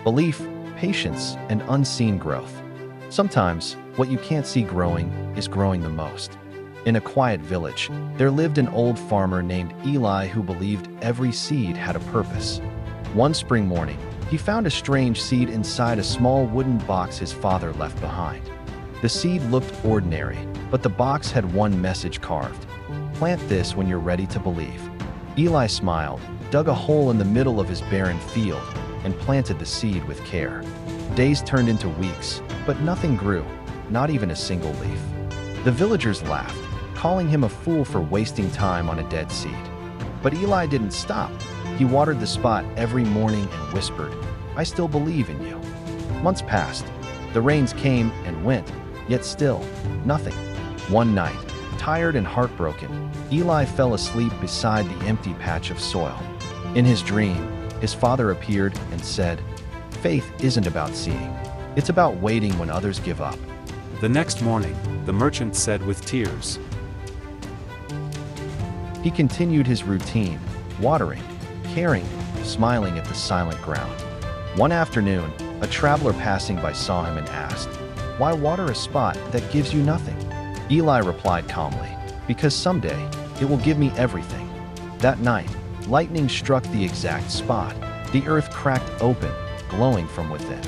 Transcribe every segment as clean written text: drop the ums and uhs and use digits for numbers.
belief, patience, and unseen growth. Sometimes, what you can't see growing is growing the most. In a quiet village, there lived an old farmer named Eli who believed every seed had a purpose. One spring morning, he found a strange seed inside a small wooden box his father left behind. The seed looked ordinary, but the box had one message carved: "Plant this when you're ready to believe." Eli smiled, dug a hole in the middle of his barren field, and planted the seed with care. Days turned into weeks, but nothing grew, not even a single leaf. The villagers laughed, calling him a fool for wasting time on a dead seed. But Eli didn't stop. He watered the spot every morning and whispered, "I still believe in you." Months passed. The rains came and went, yet still, nothing. One night, tired and heartbroken, Eli fell asleep beside the empty patch of soil. In his dream, his father appeared and said, "Faith isn't about seeing. It's about waiting when others give up." The next morning, the merchant said with tears. He continued his routine, watering, caring, smiling at the silent ground. One afternoon, a traveler passing by saw him and asked, "Why water a spot that gives you nothing?" Eli replied calmly, "Because someday, it will give me everything." That night, lightning struck the exact spot. The earth cracked open, glowing from within.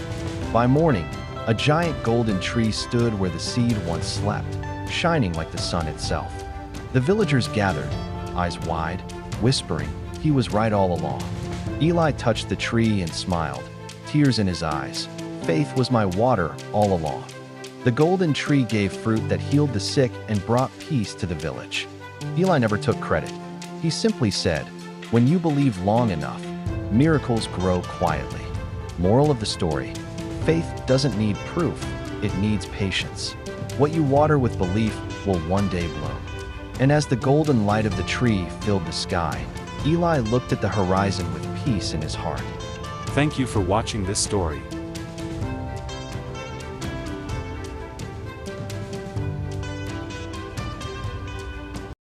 By morning, a giant golden tree stood where the seed once slept, shining like the sun itself. The villagers gathered, eyes wide, whispering, "He was right all along." Eli touched the tree and smiled, tears in his eyes. "Faith was my water all along." The golden tree gave fruit that healed the sick and brought peace to the village. Eli never took credit. He simply said, "When you believe long enough, miracles grow quietly." Moral of the story: faith doesn't need proof, it needs patience. What you water with belief will one day bloom. And as the golden light of the tree filled the sky, Eli looked at the horizon with peace in his heart. Thank you for watching this story.